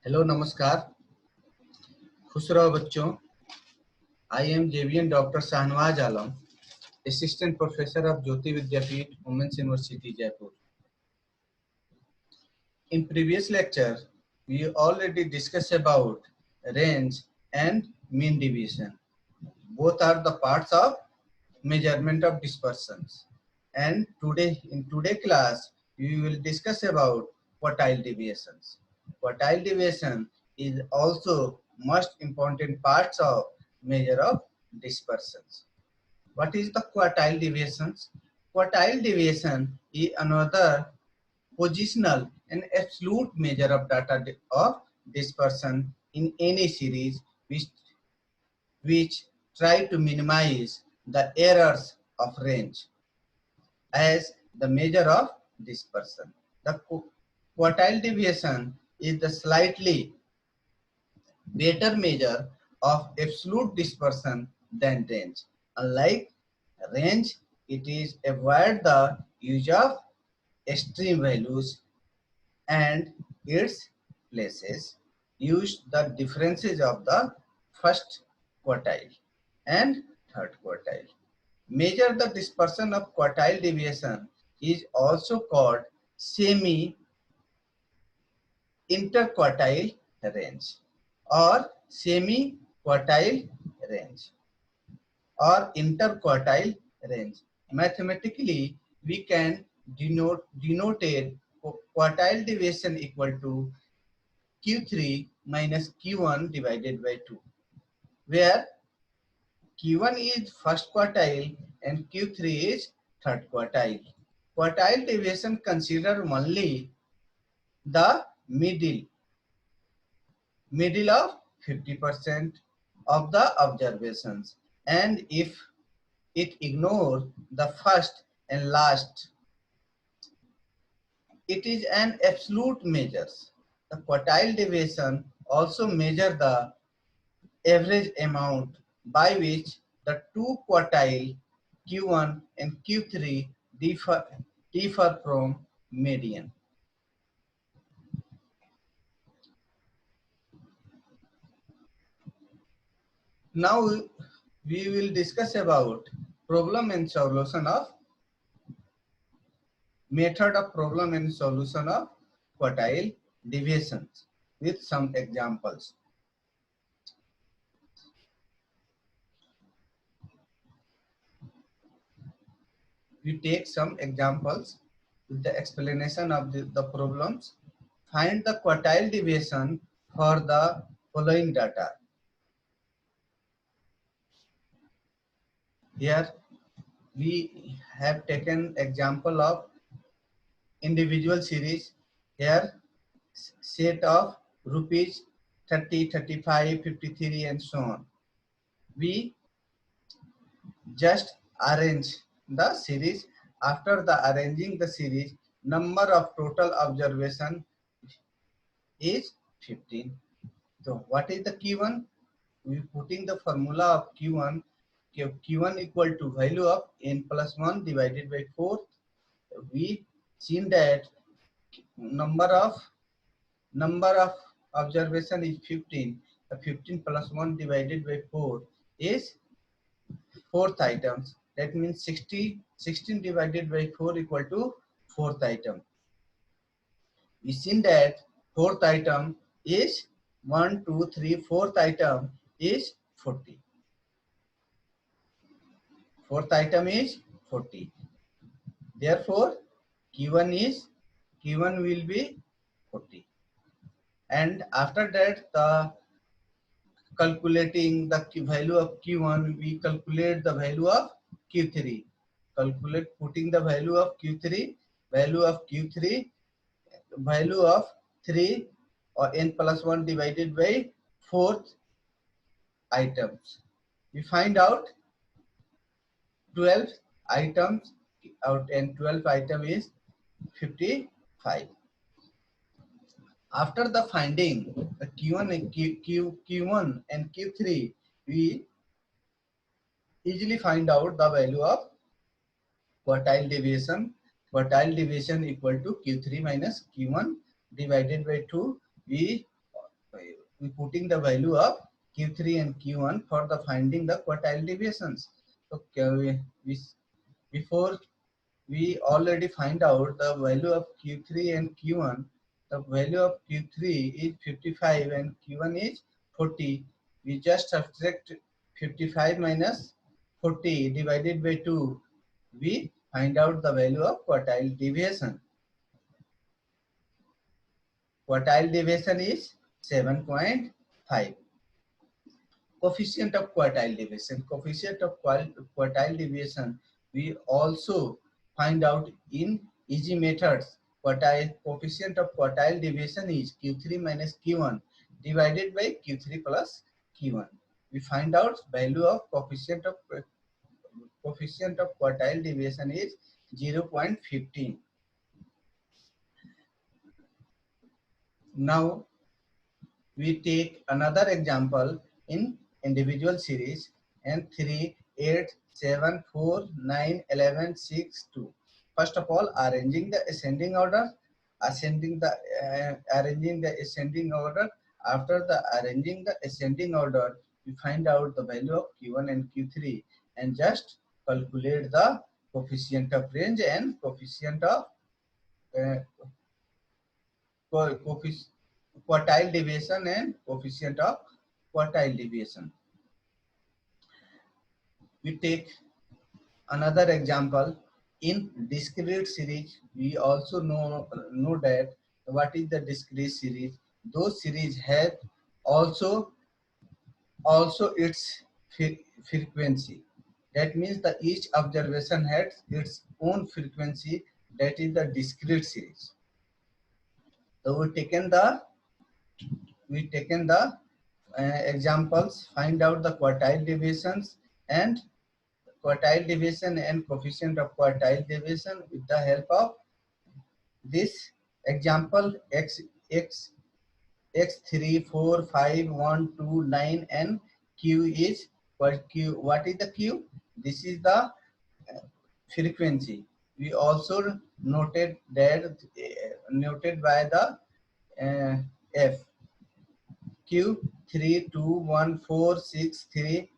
Hello नमस्कार, खुश रहो बच्चों। I am JVN doctor Shahnawaz Alam, assistant professor of Jyoti Vidyapeeth, Women's University Jaipur. In previous lecture, we already discussed about range and mean deviation. Both are the parts of measurement of dispersions. And today, in today's class, we will discuss about quartile deviations. Quartile deviation is also most important parts of measure of dispersions. What is the quartile deviations? Quartile deviation is another positional and absolute measure of data of dispersion in any series which try to minimize the errors of range as the measure of dispersion. The quartile deviation is the slightly better measure of absolute dispersion than range. Unlike range, it is avoid the use of extreme values and its places use the differences of the first quartile and third quartile. Measure the dispersion of quartile deviation is also called semi interquartile range or semi quartile range or interquartile range. Mathematically, we can denote quartile deviation equal to Q3 minus Q1 divided by 2, where Q1 is first quartile and Q3 is third quartile. Quartile deviation consider only the middle of 50% of the observations, and if it ignores the first and last, it is an absolute measure. The quartile deviation also measure the average amount by which the two quartile Q1 and Q3 differ from median. Now we will discuss about problem and solution of method of problem and solution of quartile deviations with some examples. We take some examples with the explanation of the problems. Find the quartile deviation for the following data. Here we have taken example of individual series. Here set of rupees 30, 35, 53 and so on. We just arrange the series. After the arranging the series, number of total observation is 15. So what is the Q1? We putting the formula of Q1. Q1 equal to value of n plus 1 divided by 4. We seen that number of observation is 15. 15 plus 1 divided by 4 is fourth items. That means 16 divided by 4 equal to fourth item. We seen that fourth item is 1, 2, 3. Fourth item is 40. Fourth item is 40. Therefore, Q1 will be 40. And after that, the calculating the value of Q1, we calculate the value of Q3. Putting the value of Q3, value of 3 or n plus 1 divided by fourth items. We find out 12 items out and 12 item is 55. After the finding the Q1 and Q3, we easily find out the value of quartile deviation. Quartile deviation equal to Q3 minus Q1 divided by 2. We we putting the value of Q3 and Q1 for the finding the quartile deviations. So before we already find out the value of Q3 and Q1. The value of Q3 is 55 and Q1 is 40. We just subtract 55 minus 40 divided by 2. We find out the value of quartile deviation. Quartile deviation is 7.5. Coefficient of quartile deviation. Coefficient of quartile deviation we also find out in easy methods. Coefficient of quartile deviation is Q3 minus Q1 divided by Q3 plus Q1. We find out value of coefficient of quartile deviation is 0.15. Now we take another example in individual series and 3, 8, 7, 4, 9, 11, 6, 2. First of all, arranging the ascending order. Arranging the ascending order. After the arranging the ascending order, we find out the value of Q1 and Q3 and just calculate the coefficient of range and coefficient of quartile deviation and coefficient of quartile deviation. We take another example in discrete series. We also know that what is the discrete series. Those series have also its frequency. That means that each observation has its own frequency. That is the discrete series. So we taken the examples, find out the quartile deviations and coefficient of quartile deviation with the help of this example x3 4 5 1 2 9 and q is what is the q? This is the frequency. We also noted that by the f q 3 2 1 4 6 3.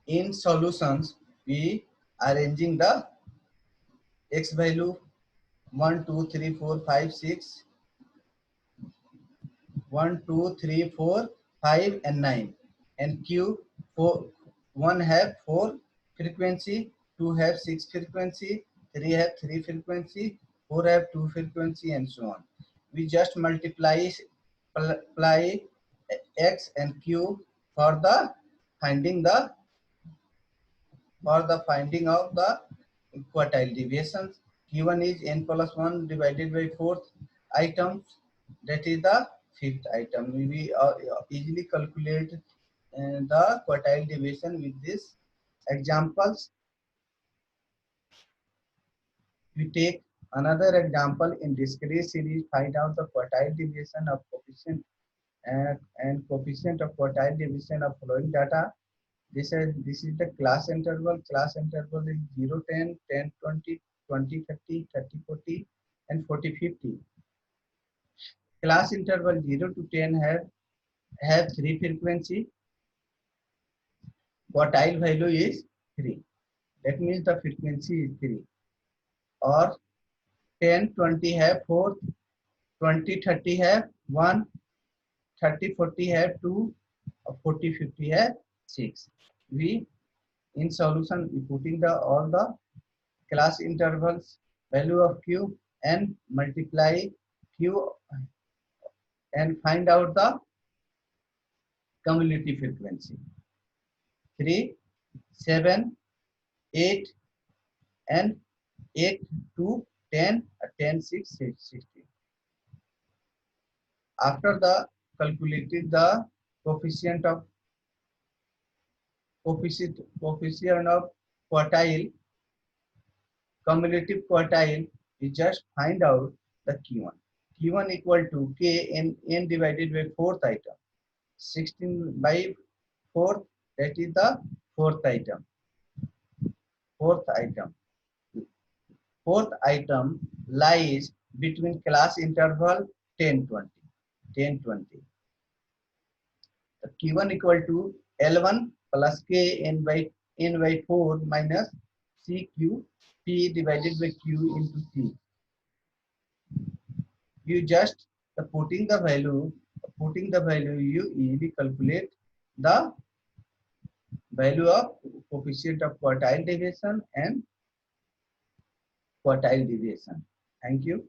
In solutions, we arranging the x value 1 2 3 4 5 6 1 2 3 4 5 and 9 and q 1 have 4 frequency, 2 have 6 frequency, 3 have 3 frequency, 4 have 2 frequency and so on. We just multiply x and q for the finding of the quartile deviations. Q1 is n plus 1 divided by 4th items. That is the 5th item. We easily calculate the quartile deviation with these examples. We take another example in discrete series. Find out the quartile deviation of coefficient and coefficient of quartile deviation of following data. This is the class interval. Class interval is 0, 10, 10, 20, 20, 30, 30, 40, and 40, 50. Class interval 0 to 10 have 3 frequency. Quartile value is 3. That means the frequency is 3. Or 10, 20 have 4, 20, 30 have 1, 30, 40 have 2, 40, 50 have 6. We in solution we putting all the class intervals value of q and multiply q and find out the cumulative frequency. 3, 7, 8 and 8 to 10, 10, 6, 16. After the calculated the coefficient of quartile, cumulative quartile, we just find out the Q1. Q1 equal to K n divided by 4th item. 16 by 4th, that is the 4th item. 4th item lies between class interval 10, 20. 10, 20. The Q1 equal to L1 plus K n by 4 minus CQ P divided by Q into C. You just putting the value, you easily calculate the value of coefficient of quartile deviation and quartile deviation. Thank you.